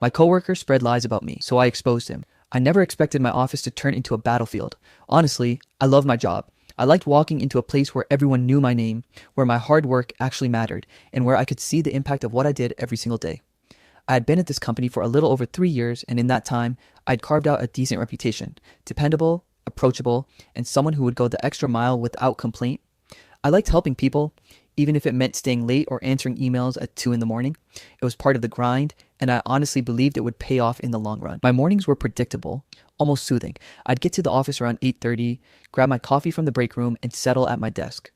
My coworker spread lies about me, so I exposed him. I never expected my office to turn into a battlefield. Honestly, I love my job. I liked walking into a place where everyone knew my name, where my hard work actually mattered, and where I could see the impact of what I did every single day. I had been at this company for a little over 3 years, and in that time, I'd carved out a decent reputation. Dependable, approachable, and someone who would go the extra mile without complaint. I liked helping people, even if it meant staying late or answering emails at 2 in the morning. It was part of the grind, and I honestly believed it would pay off in the long run. My mornings were predictable, almost soothing. I'd get to the office around 8:30, grab my coffee from the break room, and settle at my desk.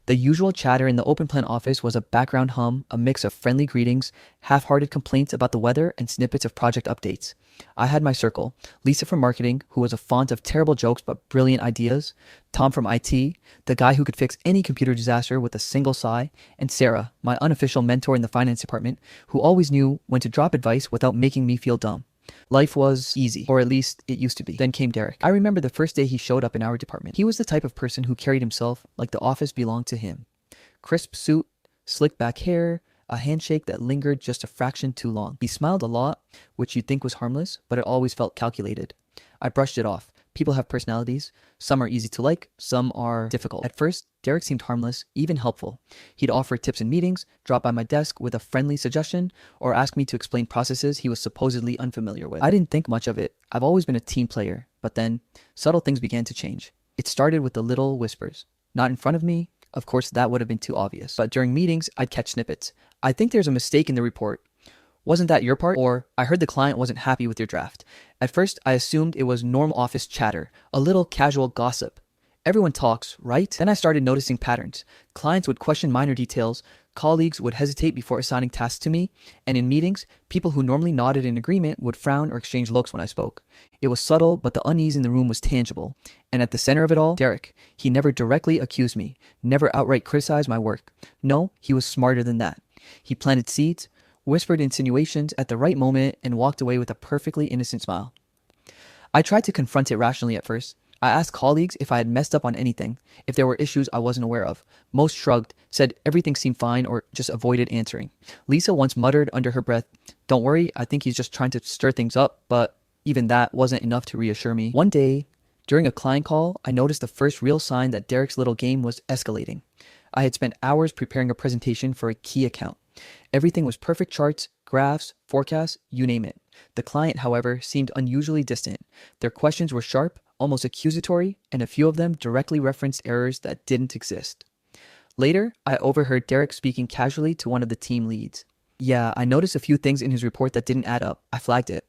The usual chatter in the open plan office was a background hum, a mix of friendly greetings, half-hearted complaints about the weather, and snippets of project updates. I had my circle: Lisa from marketing, who was a font of terrible jokes but brilliant ideas; Tom from IT, the guy who could fix any computer disaster with a single sigh; and Sarah, my unofficial mentor in the finance department, who always knew when to drop advice without making me feel dumb. Life was easy, or at least it used to be. Then came Derek. I remember the first day he showed up in our department. He was the type of person who carried himself like the office belonged to him. Crisp suit, slick back hair, a handshake that lingered just a fraction too long. He smiled a lot, which you'd think was harmless, but it always felt calculated. I brushed it off. People have personalities. Some are easy to like, some are difficult. At first, Derek seemed harmless, even helpful. He'd offer tips in meetings, drop by my desk with a friendly suggestion, or ask me to explain processes he was supposedly unfamiliar with. I didn't think much of it. I've always been a team player, but then subtle things began to change. It started with the little whispers. Not in front of me. Of course, that would have been too obvious. But during meetings, I'd catch snippets. I think there's a mistake in the report. Wasn't that your part? Or I heard the client wasn't happy with your draft. At first, I assumed it was normal office chatter, a little casual gossip. Everyone talks, right? Then I started noticing patterns. Clients would question minor details, colleagues would hesitate before assigning tasks to me, and in meetings, people who normally nodded in agreement would frown or exchange looks when I spoke. It was subtle, but the unease in the room was tangible. And at the center of it all, Derek. He never directly accused me, never outright criticized my work. No, he was smarter than that. He planted seeds, whispered insinuations at the right moment, and walked away with a perfectly innocent smile. I tried to confront it rationally at first. I asked colleagues if I had messed up on anything, if there were issues I wasn't aware of. Most shrugged, said everything seemed fine, or just avoided answering. Lisa once muttered under her breath, "Don't worry, I think he's just trying to stir things up," but even that wasn't enough to reassure me. One day, during a client call, I noticed the first real sign that Derek's little game was escalating. I had spent hours preparing a presentation for a key account. Everything was perfect: charts, graphs, forecasts, you name it. The client, however, seemed unusually distant. Their questions were sharp, almost accusatory, and a few of them directly referenced errors that didn't exist. Later, I overheard Derek speaking casually to one of the team leads. "Yeah, I noticed a few things in his report that didn't add up. I flagged it."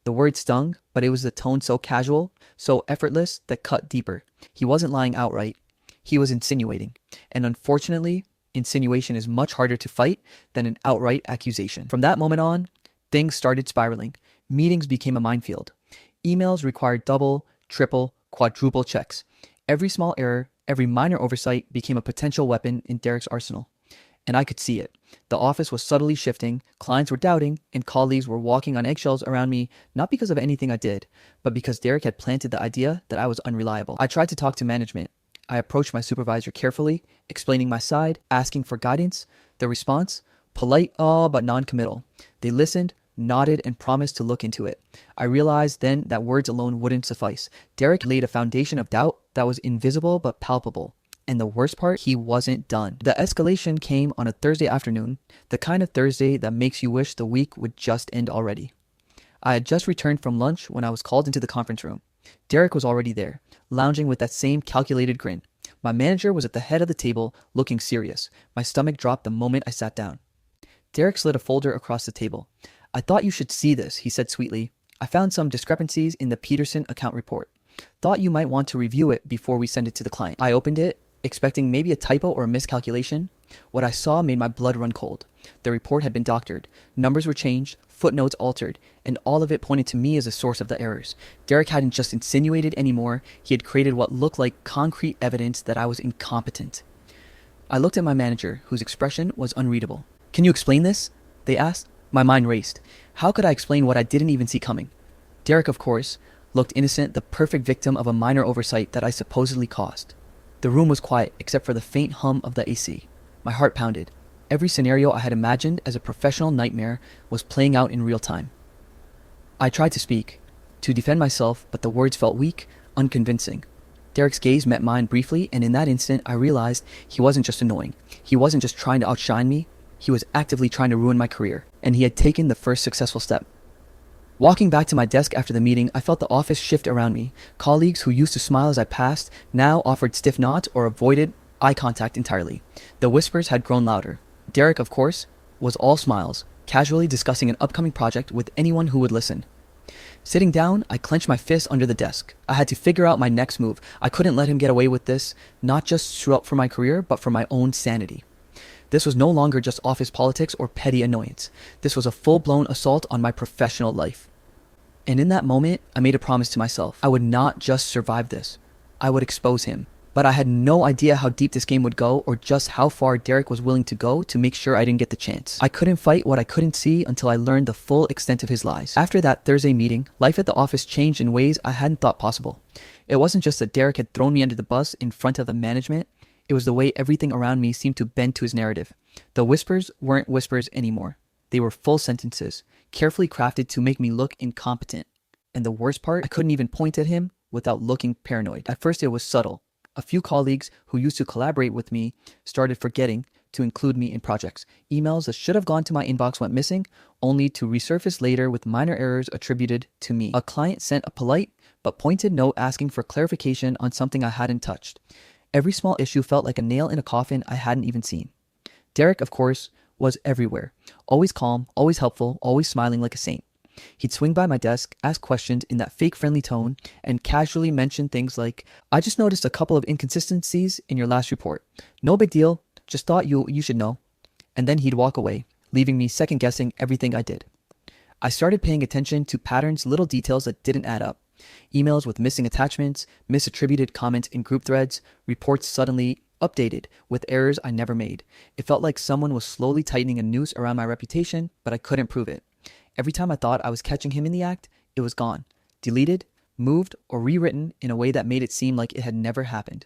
The word stung, but it was the tone so casual, so effortless, that cut deeper. He wasn't lying outright. He was insinuating. And unfortunately, insinuation is much harder to fight than an outright accusation. From that moment on, things started spiraling. Meetings became a minefield. Emails required double, triple, quadruple checks. Every small error, every minor oversight became a potential weapon in Derek's arsenal. And I could see it. The office was subtly shifting, clients were doubting, and colleagues were walking on eggshells around me, not because of anything I did, but because Derek had planted the idea that I was unreliable. I tried to talk to management. I approached my supervisor carefully, explaining my side, asking for guidance. The response? Polite, but non-committal. They listened, nodded, and promised to look into it. I realized then that words alone wouldn't suffice. Derek laid a foundation of doubt that was invisible but palpable. And the worst part, he wasn't done. The escalation came on a Thursday afternoon, the kind of Thursday that makes you wish the week would just end already. I had just returned from lunch when I was called into the conference room. Derek was already there, lounging with that same calculated grin. My manager was at the head of the table, looking serious. My stomach dropped the moment I sat down. Derek slid a folder across the table. "I thought you should see this," he said sweetly. "I found some discrepancies in the Peterson account report. Thought you might want to review it before we send it to the client." I opened it, expecting maybe a typo or a miscalculation. What I saw made my blood run cold. The report had been doctored. Numbers were changed, footnotes altered, and all of it pointed to me as a source of the errors. Derek hadn't just insinuated anymore, he had created what looked like concrete evidence that I was incompetent. I looked at my manager, whose expression was unreadable. "Can you explain this?" they asked. My mind raced. How could I explain what I didn't even see coming? Derek, of course, looked innocent, the perfect victim of a minor oversight that I supposedly caused. The room was quiet, except for the faint hum of the AC. My heart pounded. Every scenario I had imagined as a professional nightmare was playing out in real time. I tried to speak, to defend myself, but the words felt weak, unconvincing. Derek's gaze met mine briefly, and in that instant, I realized he wasn't just annoying. He wasn't just trying to outshine me, he was actively trying to ruin my career, and he had taken the first successful step. Walking back to my desk after the meeting, I felt the office shift around me. Colleagues who used to smile as I passed now offered stiff nods or avoided eye contact entirely. The whispers had grown louder. Derek, of course, was all smiles, casually discussing an upcoming project with anyone who would listen. Sitting down, I clenched my fist under the desk. I had to figure out my next move. I couldn't let him get away with this, not just for my career, but for my own sanity. This was no longer just office politics or petty annoyance. This was a full-blown assault on my professional life. And in that moment, I made a promise to myself. I would not just survive this. I would expose him. But I had no idea how deep this game would go or just how far Derek was willing to go to make sure I didn't get the chance. I couldn't fight what I couldn't see until I learned the full extent of his lies. After that Thursday meeting, life at the office changed in ways I hadn't thought possible. It wasn't just that Derek had thrown me under the bus in front of the management. It was the way everything around me seemed to bend to his narrative. The whispers weren't whispers anymore. They were full sentences, carefully crafted to make me look incompetent. And the worst part, I couldn't even point at him without looking paranoid. At first it was subtle. A few colleagues who used to collaborate with me started forgetting to include me in projects. Emails that should have gone to my inbox went missing, only to resurface later with minor errors attributed to me. A client sent a polite but pointed note asking for clarification on something I hadn't touched. Every small issue felt like a nail in a coffin I hadn't even seen. Derek, of course, was everywhere. Always calm, always helpful, always smiling like a saint. He'd swing by my desk, ask questions in that fake friendly tone, and casually mention things like, "I just noticed a couple of inconsistencies in your last report. No big deal, just thought you should know." And then he'd walk away, leaving me second guessing everything I did. I started paying attention to patterns, little details that didn't add up. Emails with missing attachments, misattributed comments in group threads, reports suddenly updated with errors I never made. It felt like someone was slowly tightening a noose around my reputation, but I couldn't prove it. Every time I thought I was catching him in the act, it was gone, deleted, moved, or rewritten in a way that made it seem like it had never happened.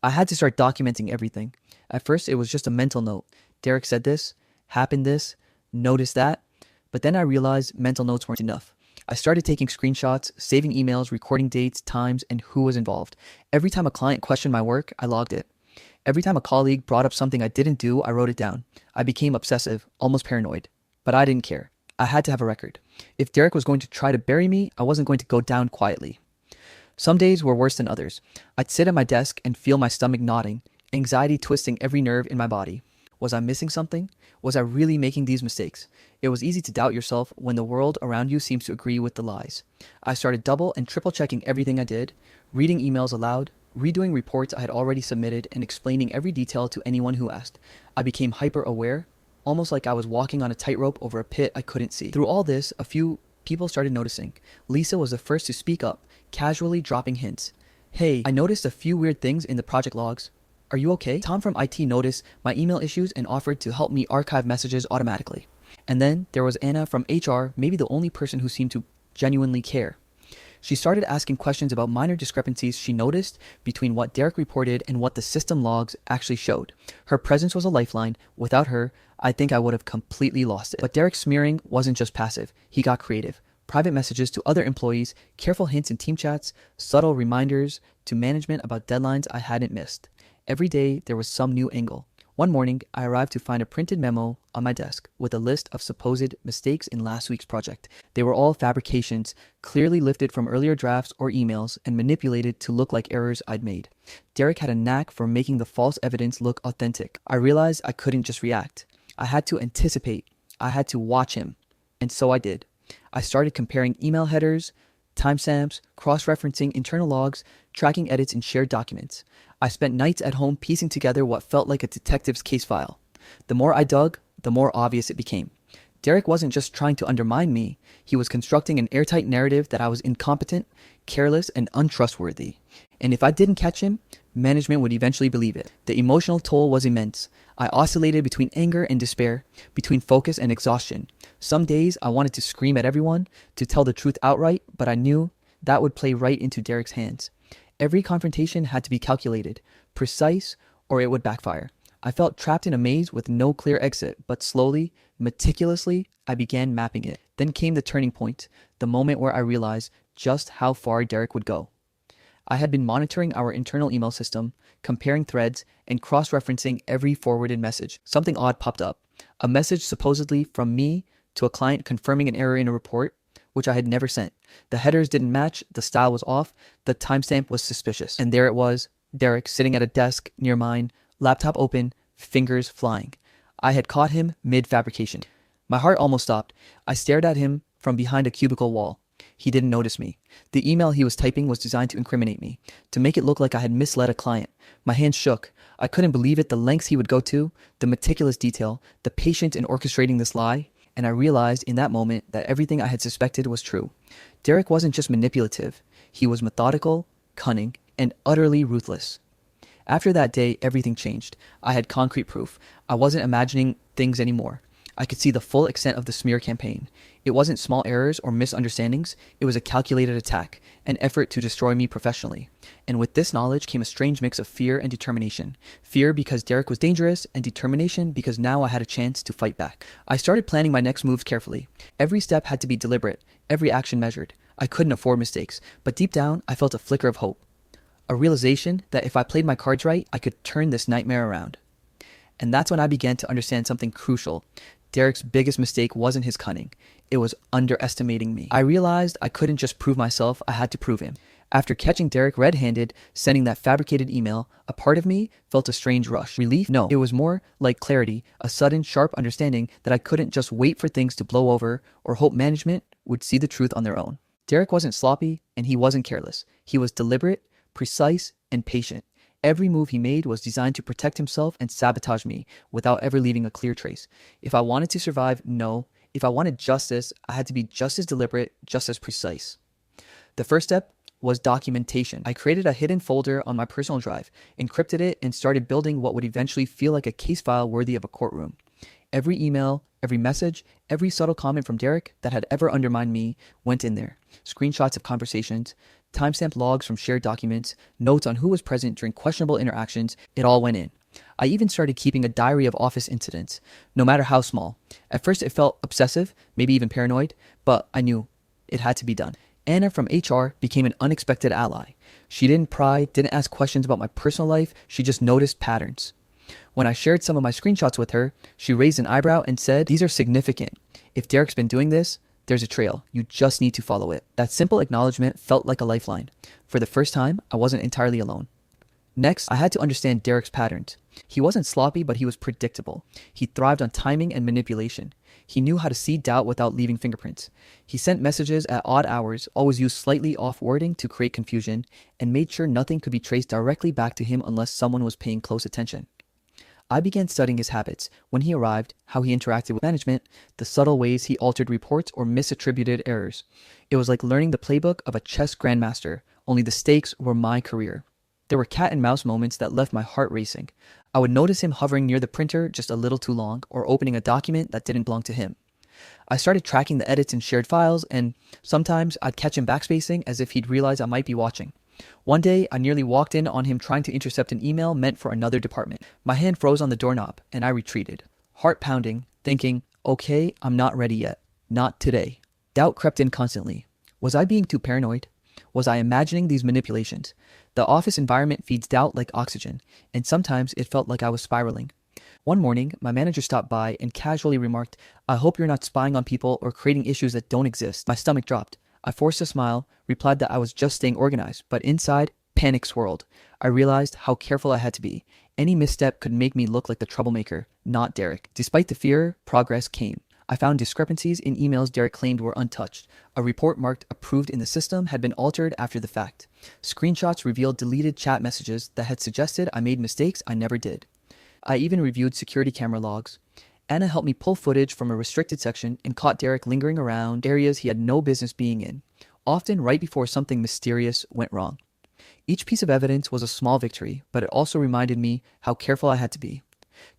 I had to start documenting everything. At first, it was just a mental note. Derek said this, happened this, noticed that. But then I realized mental notes weren't enough. I started taking screenshots, saving emails, recording dates, times, and who was involved. Every time a client questioned my work, I logged it. Every time a colleague brought up something I didn't do, I wrote it down. I became obsessive, almost paranoid. But I didn't care. I had to have a record. If Derek was going to try to bury me, I wasn't going to go down quietly. Some days were worse than others. I'd sit at my desk and feel my stomach knotting, anxiety twisting every nerve in my body. Was I missing something? Was I really making these mistakes? It was easy to doubt yourself when the world around you seems to agree with the lies. I started double and triple checking everything I did, reading emails aloud, redoing reports I had already submitted, and explaining every detail to anyone who asked. I became hyper aware, almost like I was walking on a tightrope over a pit I couldn't see. Through all this, a few people started noticing. Lisa was the first to speak up, casually dropping hints. "Hey, I noticed a few weird things in the project logs. Are you okay?" Tom from IT noticed my email issues and offered to help me archive messages automatically. And then there was Anna from HR, maybe the only person who seemed to genuinely care. She started asking questions about minor discrepancies she noticed between what Derek reported and what the system logs actually showed. Her presence was a lifeline. Without her, I think I would have completely lost it. But Derek's smearing wasn't just passive. He got creative. Private messages to other employees, careful hints in team chats, subtle reminders to management about deadlines I hadn't missed. Every day, there was some new angle. One morning, I arrived to find a printed memo on my desk with a list of supposed mistakes in last week's project. They were all fabrications, clearly lifted from earlier drafts or emails and manipulated to look like errors I'd made. Derek had a knack for making the false evidence look authentic. I realized I couldn't just react. I had to anticipate. I had to watch him. And so I did. I started comparing email headers, timestamps, cross-referencing internal logs, tracking edits in shared documents. I spent nights at home piecing together what felt like a detective's case file. The more I dug, the more obvious it became. Derek wasn't just trying to undermine me. He was constructing an airtight narrative that I was incompetent, careless, and untrustworthy. And if I didn't catch him, management would eventually believe it. The emotional toll was immense. I oscillated between anger and despair, between focus and exhaustion. Some days I wanted to scream at everyone, to tell the truth outright, but I knew that would play right into Derek's hands. Every confrontation had to be calculated, precise, or it would backfire. I felt trapped in a maze with no clear exit, but slowly, meticulously, I began mapping it. Then came the turning point, the moment where I realized just how far Derek would go. I had been monitoring our internal email system, comparing threads, and cross-referencing every forwarded message. Something odd popped up. A message supposedly from me to a client confirming an error in a report, which I had never sent. The headers didn't match, the style was off, the timestamp was suspicious. And there it was, Derek sitting at a desk near mine, laptop open, fingers flying. I had caught him mid-fabrication. My heart almost stopped. I stared at him from behind a cubicle wall. He didn't notice me. The email he was typing was designed to incriminate me, to make it look like I had misled a client. My hands shook. I couldn't believe it, the lengths he would go to, the meticulous detail, the patience in orchestrating this lie, and I realized in that moment that everything I had suspected was true. Derek wasn't just manipulative. He was methodical, cunning, and utterly ruthless. After that day, everything changed. I had concrete proof. I wasn't imagining things anymore. I could see the full extent of the smear campaign. It wasn't small errors or misunderstandings. It was a calculated attack, an effort to destroy me professionally. And with this knowledge came a strange mix of fear and determination. Fear because Derek was dangerous, and determination because now I had a chance to fight back. I started planning my next moves carefully. Every step had to be deliberate, every action measured. I couldn't afford mistakes, but deep down, I felt a flicker of hope. A realization that if I played my cards right, I could turn this nightmare around. And that's when I began to understand something crucial. Derek's biggest mistake wasn't his cunning. It was underestimating me. I realized I couldn't just prove myself, I had to prove him. After catching Derek red-handed, sending that fabricated email, a part of me felt a strange rush. Relief? No. It was more like clarity, a sudden, sharp understanding that I couldn't just wait for things to blow over or hope management would see the truth on their own. Derek wasn't sloppy, and he wasn't careless. He was deliberate, precise, and patient. Every move he made was designed to protect himself and sabotage me without ever leaving a clear trace. If I wanted to survive, no. If I wanted justice, I had to be just as deliberate, just as precise. The first step was documentation. I created a hidden folder on my personal drive, encrypted it, and started building what would eventually feel like a case file worthy of a courtroom. Every email, every message, every subtle comment from Derek that had ever undermined me went in there. Screenshots of conversations, timestamp logs from shared documents, notes on who was present during questionable interactions, it all went in. I even started keeping a diary of office incidents, no matter how small. At first it felt obsessive, maybe even paranoid, but I knew it had to be done. Anna from HR became an unexpected ally. She didn't pry, didn't ask questions about my personal life, she just noticed patterns. When I shared some of my screenshots with her, she raised an eyebrow and said, "These are significant. If Derek's been doing this, there's a trail. You just need to follow it." That simple acknowledgement felt like a lifeline. For the first time, I wasn't entirely alone. Next, I had to understand Derek's patterns. He wasn't sloppy, but he was predictable. He thrived on timing and manipulation. He knew how to seed doubt without leaving fingerprints. He sent messages at odd hours, always used slightly off wording to create confusion, and made sure nothing could be traced directly back to him unless someone was paying close attention. I began studying his habits, when he arrived, how he interacted with management, the subtle ways he altered reports or misattributed errors. It was like learning the playbook of a chess grandmaster, only the stakes were my career. There were cat and mouse moments that left my heart racing. I would notice him hovering near the printer just a little too long, or opening a document that didn't belong to him. I started tracking the edits in shared files, and sometimes I'd catch him backspacing as if he'd realize I might be watching. One day, I nearly walked in on him trying to intercept an email meant for another department. My hand froze on the doorknob, and I retreated, heart pounding, thinking, okay, I'm not ready yet. Not today. Doubt crept in constantly. Was I being too paranoid? Was I imagining these manipulations? The office environment feeds doubt like oxygen, and sometimes it felt like I was spiraling. One morning, my manager stopped by and casually remarked, "I hope you're not spying on people or creating issues that don't exist." My stomach dropped. I forced a smile, replied that I was just staying organized, but inside, panic swirled. I realized how careful I had to be. Any misstep could make me look like the troublemaker, not Derek. Despite the fear, progress came. I found discrepancies in emails Derek claimed were untouched. A report marked approved in the system had been altered after the fact. Screenshots revealed deleted chat messages that had suggested I made mistakes I never did. I even reviewed security camera logs. Anna helped me pull footage from a restricted section and caught Derek lingering around areas he had no business being in, often right before something mysterious went wrong. Each piece of evidence was a small victory, but it also reminded me how careful I had to be.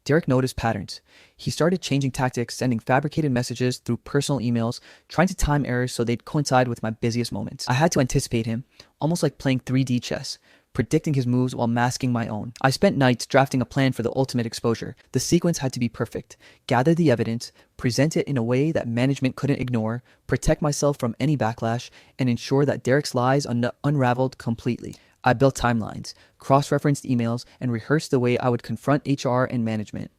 Derek noticed patterns. He started changing tactics, sending fabricated messages through personal emails, trying to time errors so they'd coincide with my busiest moments. I had to anticipate him, almost like playing 3D chess, predicting his moves while masking my own. I spent nights drafting a plan for the ultimate exposure. The sequence had to be perfect. Gather the evidence, present it in a way that management couldn't ignore, protect myself from any backlash, and ensure that Derek's lies unraveled completely. I built timelines, cross-referenced emails, and rehearsed the way I would confront HR and management.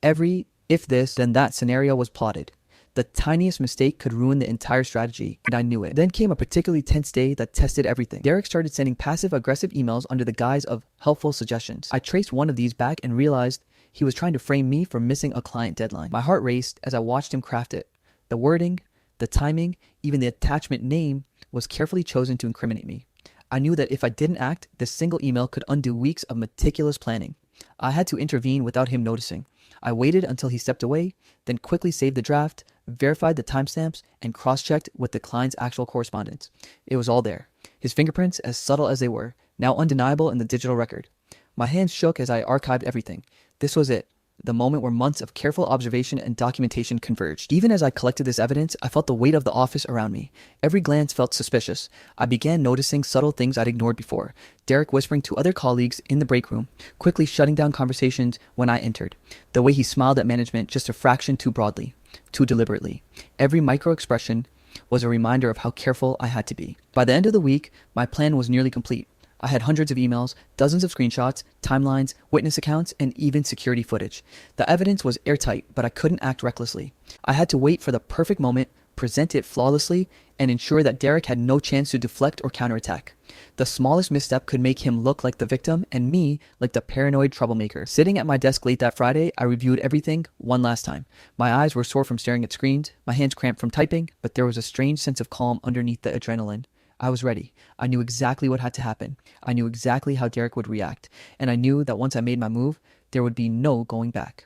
Every if this, then that scenario was plotted. The tiniest mistake could ruin the entire strategy, and I knew it. Then came a particularly tense day that tested everything. Derek started sending passive-aggressive emails under the guise of helpful suggestions. I traced one of these back and realized he was trying to frame me for missing a client deadline. My heart raced as I watched him craft it. The wording, the timing, even the attachment name was carefully chosen to incriminate me. I knew that if I didn't act, this single email could undo weeks of meticulous planning. I had to intervene without him noticing. I waited until he stepped away, then quickly saved the draft, verified the timestamps, and cross-checked with the client's actual correspondence. It was all there. His fingerprints, as subtle as they were, now undeniable in the digital record. My hands shook as I archived everything. This was it. The moment where months of careful observation and documentation converged. Even as I collected this evidence, I felt the weight of the office around me. Every glance felt suspicious. I began noticing subtle things I'd ignored before. Derek whispering to other colleagues in the break room, quickly shutting down conversations when I entered. The way he smiled at management just a fraction too broadly, too deliberately. Every micro-expression was a reminder of how careful I had to be. By the end of the week, my plan was nearly complete. I had hundreds of emails, dozens of screenshots, timelines, witness accounts, and even security footage. The evidence was airtight, but I couldn't act recklessly. I had to wait for the perfect moment, present it flawlessly, and ensure that Derek had no chance to deflect or counterattack. The smallest misstep could make him look like the victim and me like the paranoid troublemaker. Sitting at my desk late that Friday, I reviewed everything one last time. My eyes were sore from staring at screens, my hands cramped from typing, but there was a strange sense of calm underneath the adrenaline. I was ready. I knew exactly what had to happen. I knew exactly how Derek would react. And I knew that once I made my move, there would be no going back.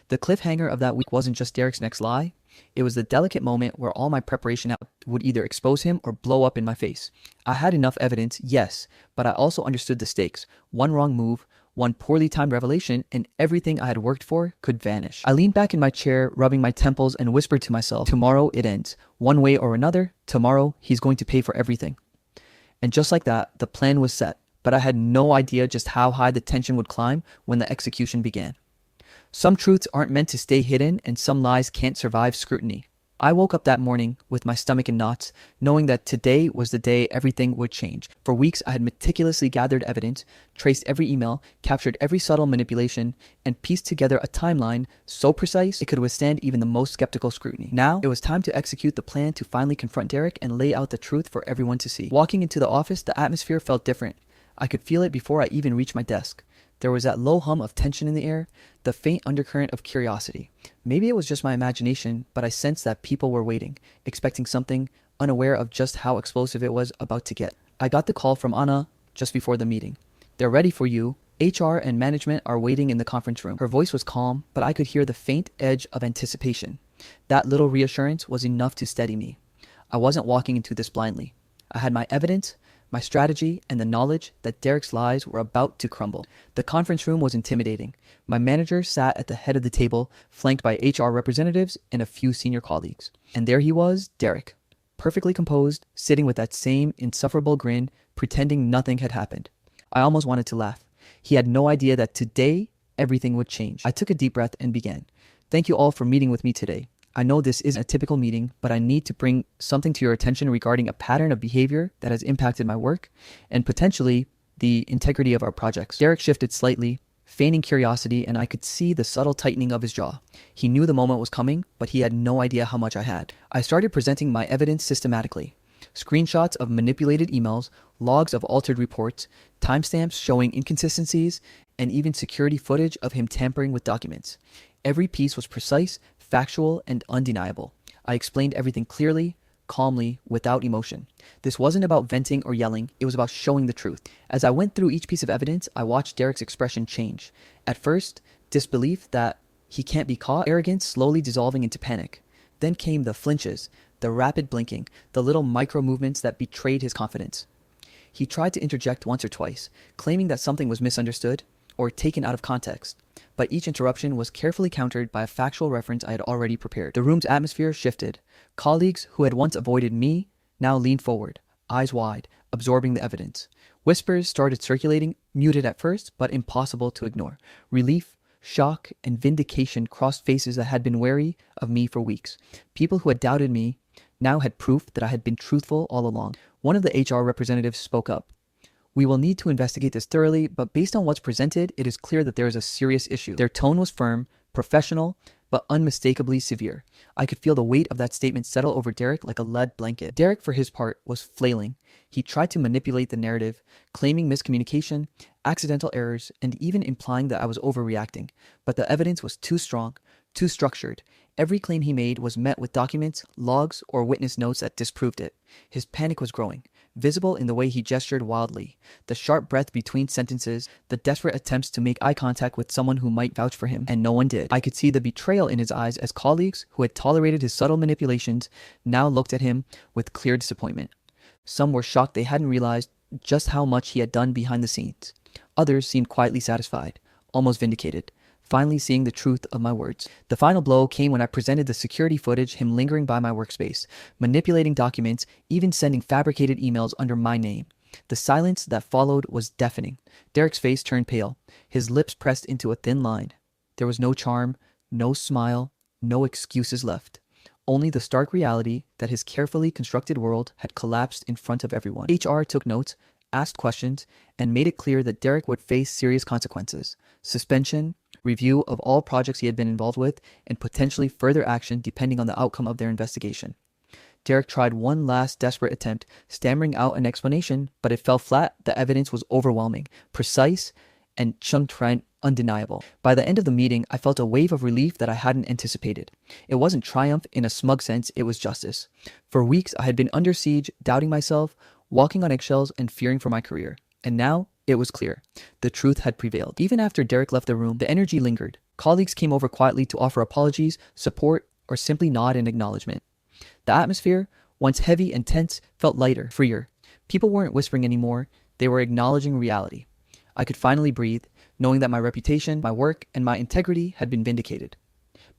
The cliffhanger of that week wasn't just Derek's next lie. It was the delicate moment where all my preparation would either expose him or blow up in my face. I had enough evidence, yes, but I also understood the stakes. One wrong move, one poorly timed revelation, and everything I had worked for could vanish. I leaned back in my chair, rubbing my temples, and whispered to myself, tomorrow it ends. One way or another, tomorrow he's going to pay for everything. And just like that, the plan was set, but I had no idea just how high the tension would climb when the execution began. Some truths aren't meant to stay hidden, and some lies can't survive scrutiny. I woke up that morning with my stomach in knots, knowing that today was the day everything would change. For weeks, I had meticulously gathered evidence, traced every email, captured every subtle manipulation, and pieced together a timeline so precise it could withstand even the most skeptical scrutiny. Now, it was time to execute the plan to finally confront Derek and lay out the truth for everyone to see. Walking into the office, the atmosphere felt different. I could feel it before I even reached my desk. There was that low hum of tension in the air, the faint undercurrent of curiosity. Maybe it was just my imagination, but I sensed that people were waiting, expecting something, unaware of just how explosive it was about to get. I got the call from Anna just before the meeting. They're ready for you. HR and management are waiting in the conference room. Her voice was calm, but I could hear the faint edge of anticipation. That little reassurance was enough to steady me. I wasn't walking into this blindly. I had my evidence, my strategy, and the knowledge that Derek's lies were about to crumble. The conference room was intimidating. My manager sat at the head of the table, flanked by HR representatives and a few senior colleagues. And there he was, Derek, perfectly composed, sitting with that same insufferable grin, pretending nothing had happened. I almost wanted to laugh. He had no idea that today, everything would change. I took a deep breath and began. Thank you all for meeting with me today. I know this isn't a typical meeting, but I need to bring something to your attention regarding a pattern of behavior that has impacted my work and potentially the integrity of our projects. Derek shifted slightly, feigning curiosity, and I could see the subtle tightening of his jaw. He knew the moment was coming, but he had no idea how much I had. I started presenting my evidence systematically. Screenshots of manipulated emails, logs of altered reports, timestamps showing inconsistencies, and even security footage of him tampering with documents. Every piece was precise, factual, and undeniable. I explained everything clearly, calmly, without emotion. This wasn't about venting or yelling, it was about showing the truth. As I went through each piece of evidence, I watched Derek's expression change. At first, disbelief that he can't be caught, arrogance slowly dissolving into panic. Then came the flinches, the rapid blinking, the little micro movements that betrayed his confidence. He tried to interject once or twice, claiming that something was misunderstood or taken out of context, but each interruption was carefully countered by a factual reference I had already prepared. The room's atmosphere shifted. Colleagues who had once avoided me now leaned forward, eyes wide, absorbing the evidence. Whispers started circulating, muted at first, but impossible to ignore. Relief, shock, and vindication crossed faces that had been wary of me for weeks. People who had doubted me now had proof that I had been truthful all along. One of the HR representatives spoke up. We will need to investigate this thoroughly, but based on what's presented, it is clear that there is a serious issue. Their tone was firm, professional, but unmistakably severe. I could feel the weight of that statement settle over Derek like a lead blanket. Derek, for his part, was flailing. He tried to manipulate the narrative, claiming miscommunication, accidental errors, and even implying that I was overreacting. But the evidence was too strong, too structured. Every claim he made was met with documents, logs, or witness notes that disproved it. His panic was growing, visible in the way he gestured wildly, the sharp breath between sentences, the desperate attempts to make eye contact with someone who might vouch for him, and no one did. I could see the betrayal in his eyes as colleagues who had tolerated his subtle manipulations now looked at him with clear disappointment. Some were shocked they hadn't realized just how much he had done behind the scenes. Others seemed quietly satisfied, almost vindicated, finally seeing the truth of my words. The final blow came when I presented the security footage, him lingering by my workspace, manipulating documents, even sending fabricated emails under my name. The silence that followed was deafening. Derek's face turned pale, his lips pressed into a thin line. There was no charm, no smile, no excuses left. Only the stark reality that his carefully constructed world had collapsed in front of everyone. HR took notes, asked questions, and made it clear that Derek would face serious consequences. Suspension, review of all projects he had been involved with, and potentially further action depending on the outcome of their investigation. Derek tried one last desperate attempt, stammering out an explanation, but it fell flat. The evidence was overwhelming, precise, and undeniable. By the end of the meeting, I felt a wave of relief that I hadn't anticipated. It wasn't triumph in a smug sense, it was justice. For weeks, I had been under siege, doubting myself, walking on eggshells, and fearing for my career. And now, it was clear. The truth had prevailed. Even after Derek left the room, the energy lingered. Colleagues came over quietly to offer apologies, support, or simply nod in acknowledgement. The atmosphere, once heavy and tense, felt lighter, freer. People weren't whispering anymore, they were acknowledging reality. I could finally breathe, knowing that my reputation, my work, and my integrity had been vindicated.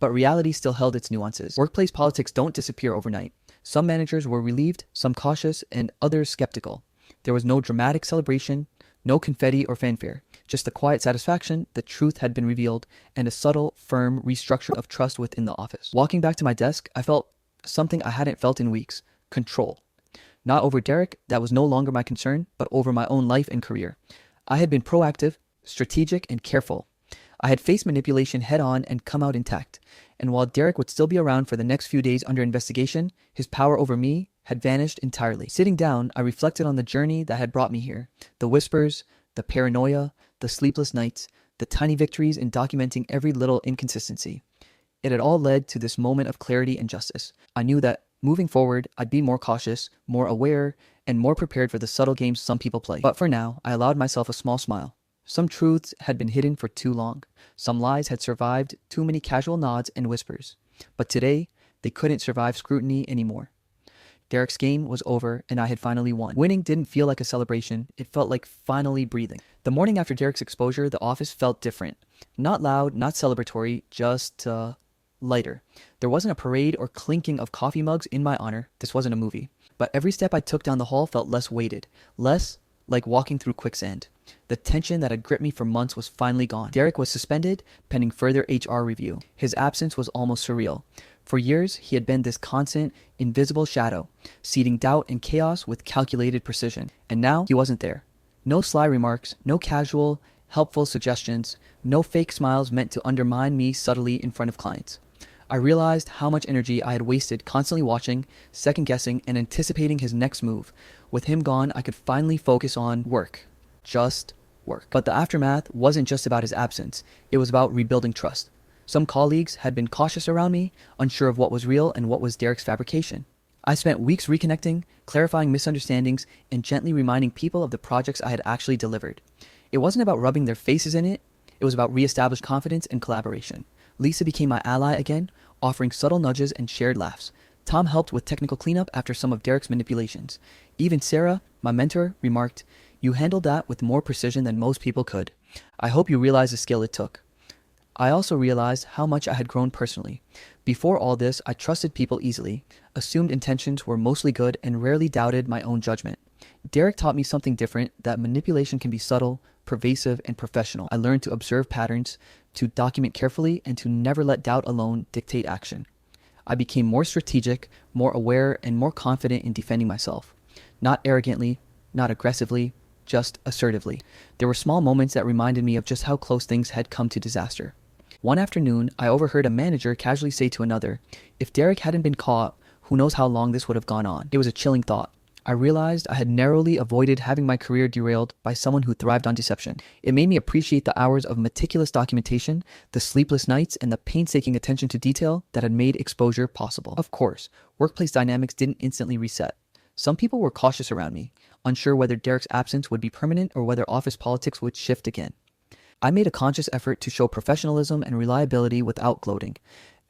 But reality still held its nuances. Workplace politics don't disappear overnight. Some managers were relieved, some cautious, and others skeptical. There was no dramatic celebration, no confetti or fanfare, just the quiet satisfaction the truth had been revealed and a subtle, firm restructuring of trust within the office. Walking back to my desk, I felt something I hadn't felt in weeks: control. Not over Derek, that was no longer my concern, but over my own life and career. I had been proactive, strategic, and careful. I had faced manipulation head-on and come out intact. And while Derek would still be around for the next few days under investigation, his power over me had vanished entirely. Sitting down, I reflected on the journey that had brought me here. The whispers, the paranoia, the sleepless nights, the tiny victories in documenting every little inconsistency. It had all led to this moment of clarity and justice. I knew that moving forward, I'd be more cautious, more aware, and more prepared for the subtle games some people play. But for now, I allowed myself a small smile. Some truths had been hidden for too long. Some lies had survived too many casual nods and whispers. But today, they couldn't survive scrutiny anymore. Derek's game was over, and I had finally won. Winning didn't feel like a celebration. It felt like finally breathing. The morning after Derek's exposure, the office felt different. Not loud, not celebratory, just lighter. There wasn't a parade or clinking of coffee mugs in my honor. This wasn't a movie. But every step I took down the hall felt less weighted, less like walking through quicksand. The tension that had gripped me for months was finally gone. Derek was suspended, pending further HR review. His absence was almost surreal. For years, he had been this constant, invisible shadow, seeding doubt and chaos with calculated precision. And now, he wasn't there. No sly remarks, no casual, helpful suggestions, no fake smiles meant to undermine me subtly in front of clients. I realized how much energy I had wasted constantly watching, second-guessing, and anticipating his next move. With him gone, I could finally focus on work. Just work. But the aftermath wasn't just about his absence. It was about rebuilding trust. Some colleagues had been cautious around me, unsure of what was real and what was Derek's fabrication. I spent weeks reconnecting, clarifying misunderstandings, and gently reminding people of the projects I had actually delivered. It wasn't about rubbing their faces in it. It was about reestablished confidence and collaboration. Lisa became my ally again, offering subtle nudges and shared laughs. Tom helped with technical cleanup after some of Derek's manipulations. Even Sarah, my mentor, remarked, "You handled that with more precision than most people could. I hope you realize the skill it took." I also realized how much I had grown personally. Before all this, I trusted people easily, assumed intentions were mostly good, and rarely doubted my own judgment. Derek taught me something different, that manipulation can be subtle, pervasive, and professional. I learned to observe patterns, to document carefully, and to never let doubt alone dictate action. I became more strategic, more aware, and more confident in defending myself. Not arrogantly, not aggressively, just assertively. There were small moments that reminded me of just how close things had come to disaster. One afternoon, I overheard a manager casually say to another, "If Derek hadn't been caught, who knows how long this would have gone on." It was a chilling thought. I realized I had narrowly avoided having my career derailed by someone who thrived on deception. It made me appreciate the hours of meticulous documentation, the sleepless nights, and the painstaking attention to detail that had made exposure possible. Of course, workplace dynamics didn't instantly reset. Some people were cautious around me, unsure whether Derek's absence would be permanent or whether office politics would shift again. I made a conscious effort to show professionalism and reliability without gloating.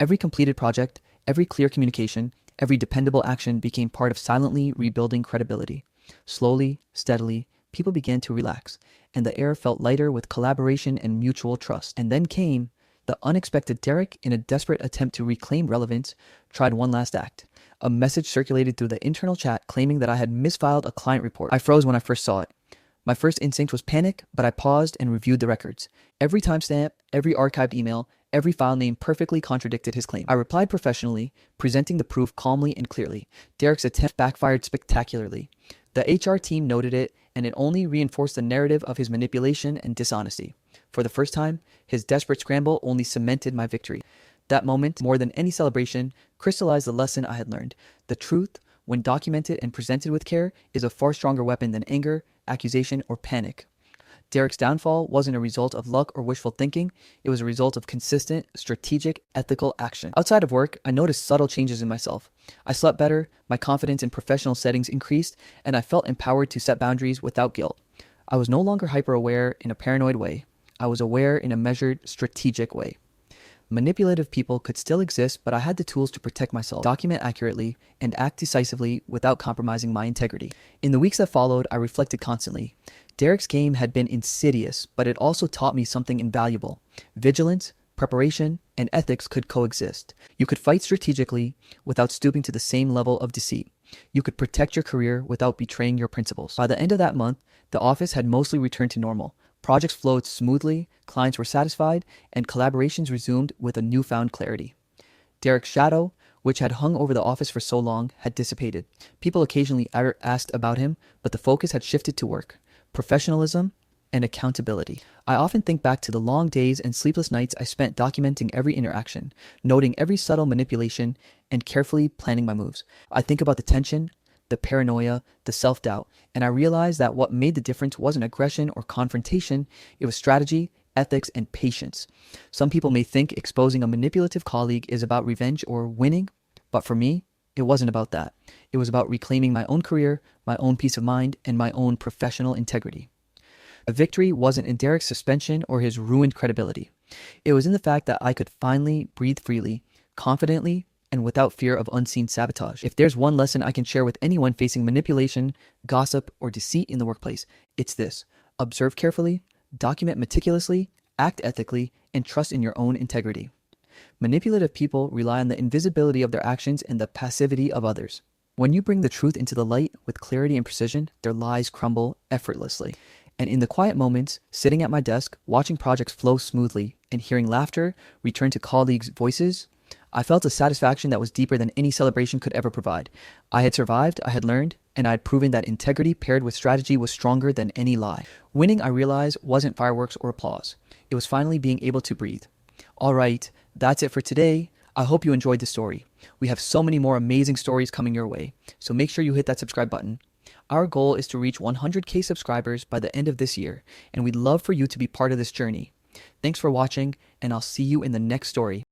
Every completed project, every clear communication, every dependable action became part of silently rebuilding credibility. Slowly, steadily, people began to relax, and the air felt lighter with collaboration and mutual trust. And then came the unexpected. Derek, in a desperate attempt to reclaim relevance, tried one last act. A message circulated through the internal chat claiming that I had misfiled a client report. I froze when I first saw it. My first instinct was panic, but I paused and reviewed the records. Every timestamp, every archived email, every file name perfectly contradicted his claim. I replied professionally, presenting the proof calmly and clearly. Derek's attempt backfired spectacularly. The HR team noted it, and it only reinforced the narrative of his manipulation and dishonesty. For the first time, his desperate scramble only cemented my victory. That moment, more than any celebration, crystallized the lesson I had learned. The truth, when documented and presented with care, is a far stronger weapon than anger, accusation, or panic. Derek's downfall wasn't a result of luck or wishful thinking. It was a result of consistent, strategic, ethical action. Outside of work, I noticed subtle changes in myself. I slept better, my confidence in professional settings increased, and I felt empowered to set boundaries without guilt. I was no longer hyper-aware in a paranoid way. I was aware in a measured, strategic way. Manipulative people could still exist, but I had the tools to protect myself, document accurately, and act decisively without compromising my integrity. In the weeks that followed, I reflected constantly. Derek's game had been insidious, but it also taught me something invaluable. Vigilance, preparation, and ethics could coexist. You could fight strategically without stooping to the same level of deceit. You could protect your career without betraying your principles. By the end of that month, the office had mostly returned to normal. Projects flowed smoothly, clients were satisfied, and collaborations resumed with a newfound clarity. Derek's shadow, which had hung over the office for so long, had dissipated. People occasionally asked about him, but the focus had shifted to work, professionalism, and accountability. I often think back to the long days and sleepless nights I spent documenting every interaction, noting every subtle manipulation, and carefully planning my moves. I think about the tension, the paranoia, the self-doubt, and I realized that what made the difference wasn't aggression or confrontation, it was strategy, ethics, and patience. Some people may think exposing a manipulative colleague is about revenge or winning, but for me, it wasn't about that. It was about reclaiming my own career, my own peace of mind, and my own professional integrity. A victory wasn't in Derek's suspension or his ruined credibility. It was in the fact that I could finally breathe freely, confidently, and without fear of unseen sabotage. If there's one lesson I can share with anyone facing manipulation, gossip, or deceit in the workplace, it's this: observe carefully, document meticulously, act ethically, and trust in your own integrity. Manipulative people rely on the invisibility of their actions and the passivity of others. When you bring the truth into the light with clarity and precision, their lies crumble effortlessly. And in the quiet moments, sitting at my desk, watching projects flow smoothly, and hearing laughter return to colleagues' voices, I felt a satisfaction that was deeper than any celebration could ever provide. I had survived, I had learned, and I had proven that integrity paired with strategy was stronger than any lie. Winning, I realized, wasn't fireworks or applause. It was finally being able to breathe. All right, that's it for today. I hope you enjoyed the story. We have so many more amazing stories coming your way, so make sure you hit that subscribe button. Our goal is to reach 100K subscribers by the end of this year, and we'd love for you to be part of this journey. Thanks for watching, and I'll see you in the next story.